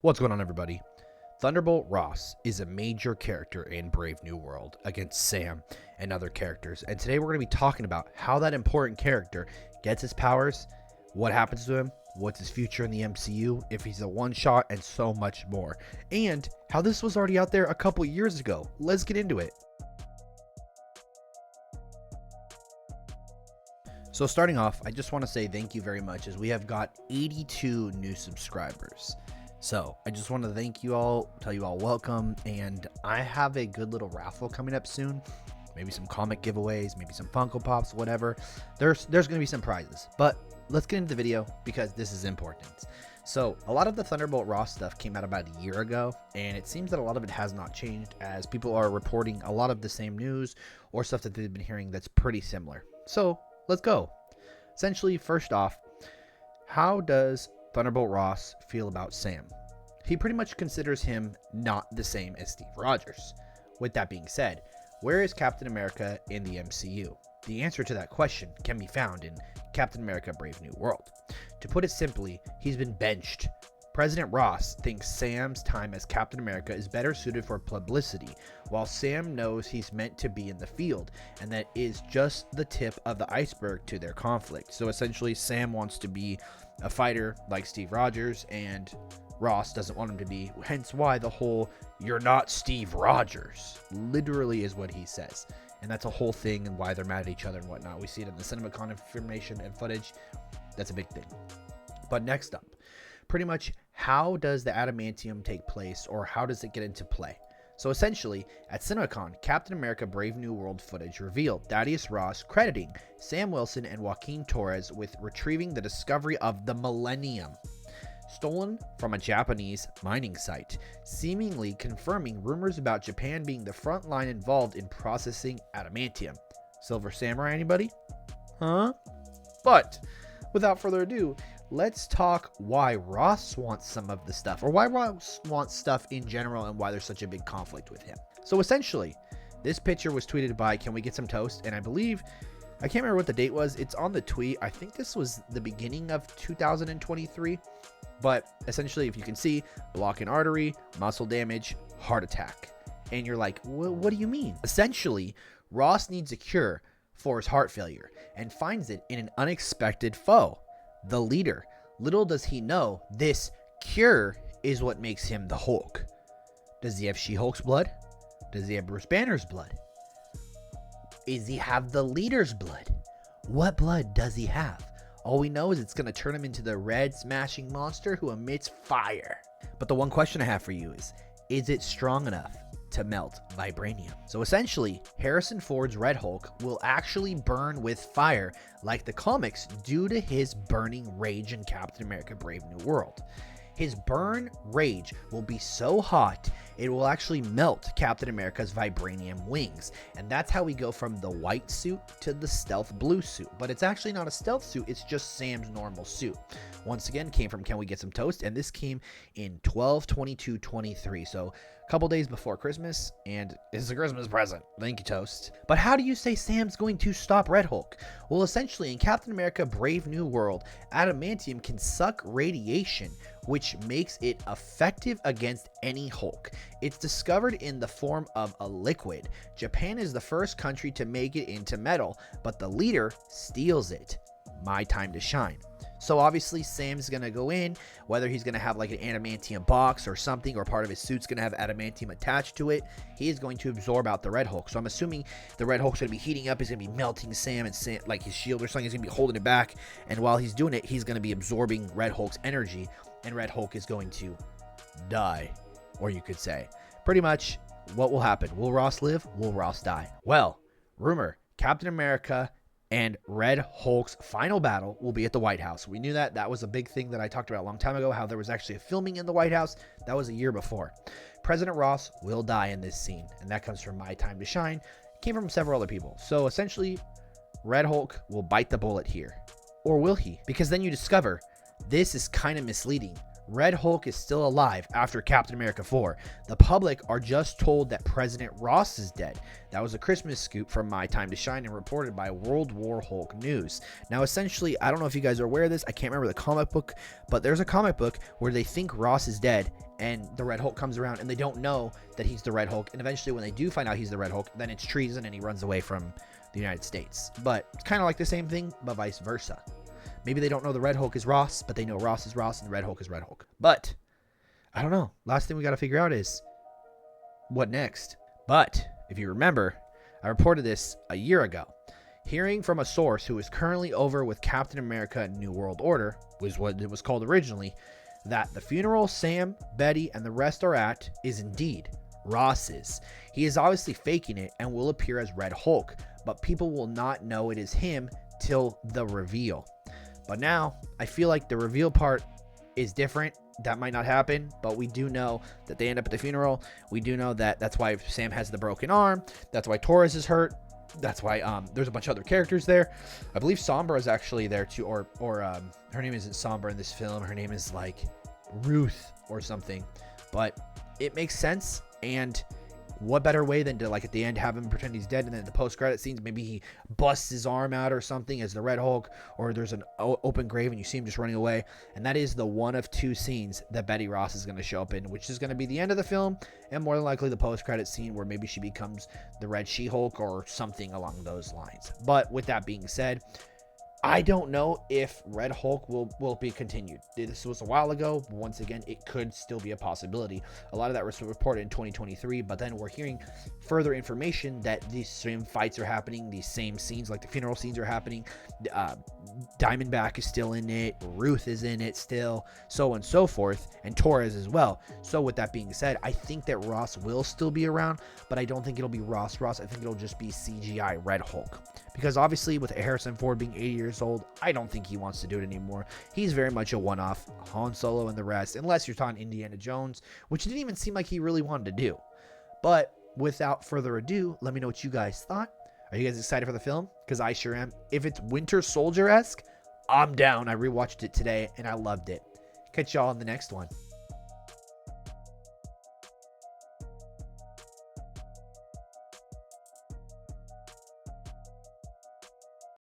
What's going on, everybody? Thunderbolt Ross is a major character in Brave New World against Sam and other characters, and today we're going to be talking about how that important character gets his powers, what happens to him, what's his future in the MCU, if he's a one-shot, and so much more, and how this was already out there a couple years ago. Let's get into it. So starting off, I just want to say thank you very much, as we have got 82 new subscribers. So I just want to thank you all, tell you all welcome, and I have a good little raffle coming up soon. Maybe some comic giveaways, maybe some Funko Pops, whatever. There's going to be some prizes, but let's get into the video because this is important. So a lot of the Thunderbolt Ross stuff came out about a year ago, and it seems that a lot of it has not changed, as people are reporting a lot of the same news or stuff that they've been hearing that's pretty similar. So let's go. Essentially, first off, how does Thunderbolt Ross feel about Sam? He pretty much considers him not the same as Steve Rogers. With that being said, where is Captain America in the MCU? The answer to that question can be found in Captain America Brave New World. To put it simply, he's been benched. President Ross thinks Sam's time as Captain America is better suited for publicity, while Sam knows he's meant to be in the field, and that is just the tip of the iceberg to their conflict. So essentially, Sam wants to be a fighter like Steve Rogers, and Ross doesn't want him to be, hence why the whole "you're not Steve Rogers" literally is what he says. And that's a whole thing, and why they're mad at each other and whatnot. We see it in the CinemaCon information and footage. That's a big thing. But next up, pretty much, how does the Atomium take place, or how does it get into play? So essentially, at CinemaCon, Captain America Brave New World footage revealed Thaddeus Ross crediting Sam Wilson and Joaquin Torres with retrieving the discovery of the Millennium, stolen from a Japanese mining site, seemingly confirming rumors about Japan being the front line involved in processing adamantium. Silver Samurai, anybody? Huh? But without further ado, let's talk why Ross wants some of the stuff, or why Ross wants stuff in general, and why there's such a big conflict with him. So essentially, this picture was tweeted by Can We Get Some Toast? And I believe, I can't remember what the date was. It's on the tweet. I think this was the beginning of 2023. But essentially, if you can see, block an artery, muscle damage, heart attack. And you're like, what do you mean? Essentially, Ross needs a cure for his heart failure and finds it in an unexpected foe, the leader. Little does he know, this cure is what makes him the Hulk. Does he have She-Hulk's blood? Does he have Bruce Banner's blood? Does he have the leader's blood? What blood does he have? All we know is it's going to turn him into the red smashing monster who emits fire. But the one question I have for you is it strong enough to melt vibranium? So essentially, Harrison Ford's Red Hulk will actually burn with fire like the comics due to his burning rage in Captain America Brave New World. His burn rage will be so hot, it will actually melt Captain America's vibranium wings. And that's how we go from the white suit to the stealth blue suit. But it's actually not a stealth suit, it's just Sam's normal suit. Once again, came from Can We Get Some Toast? And this came in 12/22/23. So a couple days before Christmas, and it's a Christmas present. Thank you, Toast. But how do you say Sam's going to stop Red Hulk? Well, essentially, in Captain America Brave New World, adamantium can suck radiation, which makes it effective against any Hulk. It's discovered in the form of a liquid. Japan is the first country to make it into metal, but the leader steals it. My time to shine. So obviously Sam's going to go in, whether he's going to have like an adamantium box or something, or part of his suit's going to have adamantium attached to it. He is going to absorb out the Red Hulk. So I'm assuming the Red Hulk's going to be heating up. He's going to be melting Sam, and Sam, like his shield or something, he's going to be holding it back. And while he's doing it, he's going to be absorbing Red Hulk's energy, and Red Hulk is going to die, or you could say. Pretty much what will happen. Will Ross live? Will Ross die? Well, rumor, Captain America and Red Hulk's final battle will be at the White House. We knew that. That was a big thing that I talked about a long time ago, how there was actually a filming in the White House. That was a year before. President Ross will die in this scene, and that comes from My Time to Shine. It came from several other people. So essentially, Red Hulk will bite the bullet here. Or will he? Because then you discover this is kind of misleading. Red Hulk is still alive after Captain America 4. The public are just told that President Ross is dead. That was a Christmas scoop from My Time to Shine and reported by World War Hulk News. Now, essentially, I don't know if you guys are aware of this. I can't remember the comic book, but there's a comic book where they think Ross is dead, and the Red Hulk comes around and they don't know that he's the Red Hulk. And eventually when they do find out he's the Red Hulk, then it's treason and he runs away from the United States. But it's kind of like the same thing, but vice versa. Maybe they don't know the Red Hulk is Ross, but they know Ross is Ross and the Red Hulk is Red Hulk. But I don't know. Last thing we got to figure out is what next. But if you remember, I reported this a year ago. Hearing from a source who is currently over with Captain America New World Order, was what it was called originally, that the funeral Sam, Betty, and the rest are at is indeed Ross's. He is obviously faking it and will appear as Red Hulk, but people will not know it is him till the reveal. But now, I feel like the reveal part is different. That might not happen, but we do know that they end up at the funeral. We do know that that's why Sam has the broken arm. That's why Torres is hurt. That's why there's a bunch of other characters there. I believe Sombra is actually there too, or her name isn't Sombra in this film. Her name is like Ruth or something. But it makes sense, and what better way than to, like, at the end have him pretend he's dead, and then the post-credit scenes maybe he busts his arm out or something as the Red Hulk, or there's an open grave and you see him just running away. And that is the one of two scenes that Betty Ross is going to show up in, which is going to be the end of the film, and more than likely the post-credit scene where maybe she becomes the Red She-Hulk or something along those lines. But with that being said, I don't know if Red Hulk will be continued. This was a while ago. Once again, it could still be a possibility. A lot of that was reported in 2023, but then we're hearing further information that these same fights are happening, these same scenes, like the funeral scenes are happening. Diamondback is still in it. Ruth is in it still, so on and so forth, and Torres as well. So with that being said, I think that Ross will still be around, but I don't think it'll be Ross. I think it'll just be CGI Red Hulk. Because obviously with Harrison Ford being 80 years old, I don't think he wants to do it anymore. He's very much a one-off. Han Solo and the rest, unless you're talking Indiana Jones, which didn't even seem like he really wanted to do. But without further ado, let me know what you guys thought. Are you guys excited for the film? Because I sure am. If it's Winter Soldier-esque, I'm down. I rewatched it today and I loved it. Catch y'all in the next one.